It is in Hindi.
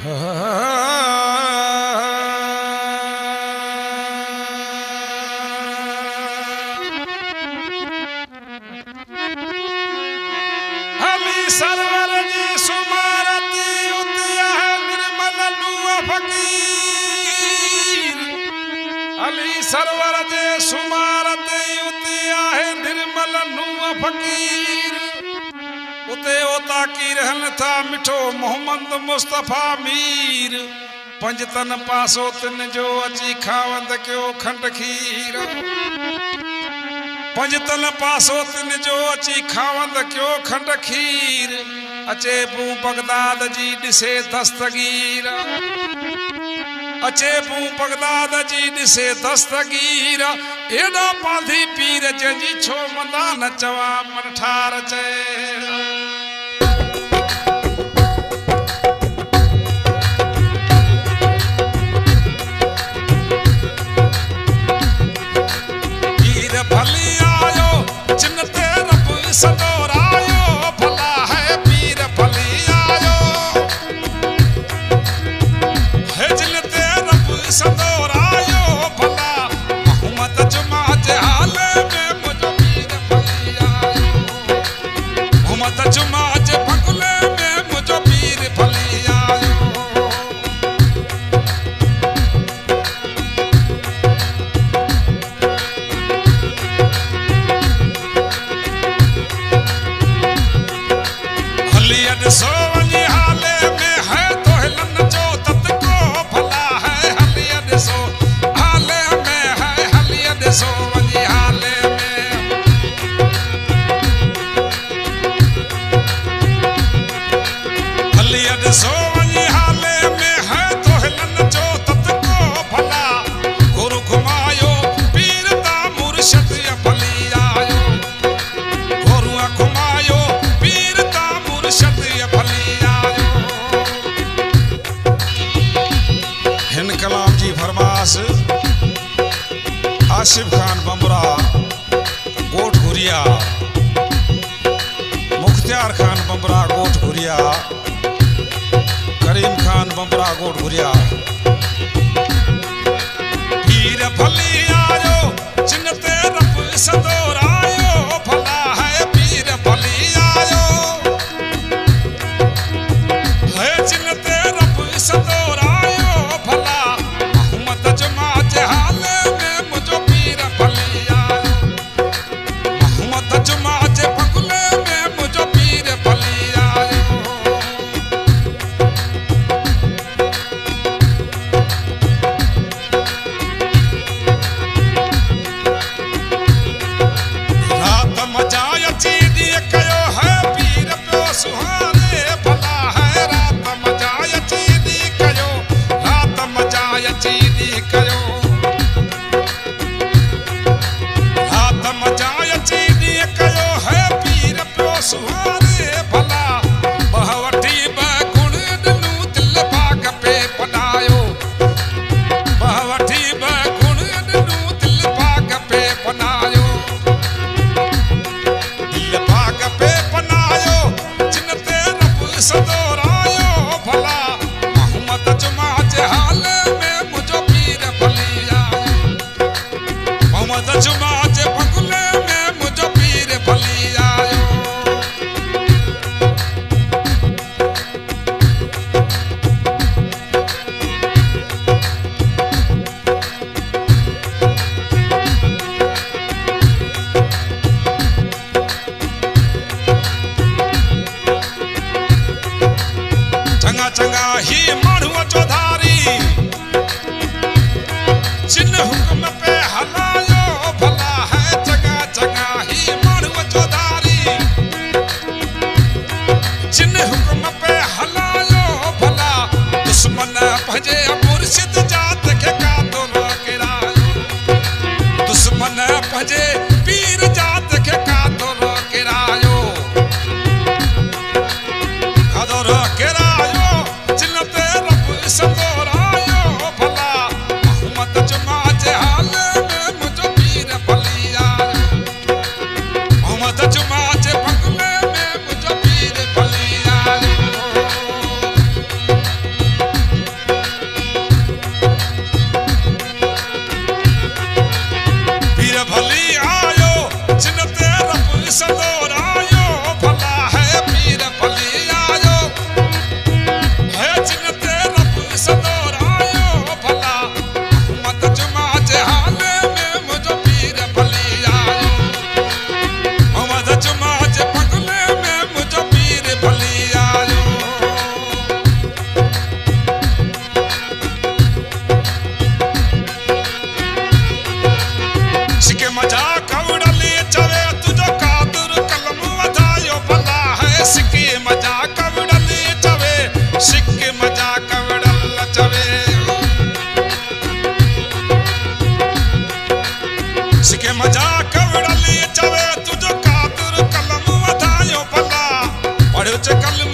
अली सरवर जी सुमारती उतिया है निर्मल लुआ फकीर। अली सरवर जे सुमारती उतिया है निर्मल लुआ फकीर। उते ओता की रहन था मिठो मोहम्मद मुस्तफा मीर। पंजतन पासो तिन जो अची खावंद क्यों खंड खीर। पंजतन पासो तिन जो अची खावंद क्यों खंड खीर। अचे पू बगदाद जी दिसे दस्तगीर। अचे पू बगदाद जी दिसे दस्तगीर। एडा पाधी पीर जंजी छो मंदा न चवा मन ठार चे। भली आयो जिन ते रब सदोरायो। भला है पीर भली आयो है जिन ते रब सदोरायो। भला मोहम्मद जुमा जे हाले में मुझो पीर भली आयो। मोहम्मद जुमा जे बगले में मुझो पीर भली आयो। सो वनी हाले में है तो हिलन जो तत को। भला है हलियत सो हाले में है हलियत सो वनी हाले में। हलियत सो वनी हाले में है तो हिलन जो तत को। भला गुरु घुमायो पीर ता मुर्शद भली आयो। गुरु घुमायो पीर ता मुर्शद भली आयो। हिन कलाम जी फरमास आसिफ खान बमरा गोठ घुरिया। मुख्तियार खान बमरा गोठ घुरिया। करीम खान बमरा गोठ घुरिया। पीर भली आयो जिन ते रब सदोरायो। भला है पीर भली आयो है जिन ते रब सदोरायो। भला मोहम्मद जुमा जे हाले में मुझो पीर भली आयो। मोहम्मद जुमा जे बगले में मुझो पीर भली आयो। रात मजाय चीदी कयो है पीर प्यो सुहारे। भला है रात मजाय चीदी कयो। रात मजाय चीदी कयो। रात मजाय चीदी कयो है पीर प्यो सुहारे। भला बहवटी बगुण दिनू दिल बाग पे पनायो। बहवटी बगुण दिनू दिल बाग पे पनायो। दिल बाग पे पनायो जिन ते रब सदोरायो। भला मोहम्मद जुमा जे हाले में मुझो पीर भली आयो। मोहम्मद जुमा जे बगले में मुझो पीर भली आयो। चंगा चंगा ही माण्हूअ जो धारी जिन हुक्म पे हलायो। भला है चंगा चंगा ही माण्हूअ जो धारी जिन हुक्म पे हलायो। भला दुश्मन भजे मुर्शिद जात के कातो रोकिरायो। दुश्मन भजे पीर जात के कातो रोकिरायो। कातो रोकिरायो जिन ते रब सदोरायो। भला मोहम्मद जुमा जे हाले में मुझो पीर भली आयो। मोहम्मद जुमा जे बगले में मुझो पीर भली आयो। सोच कल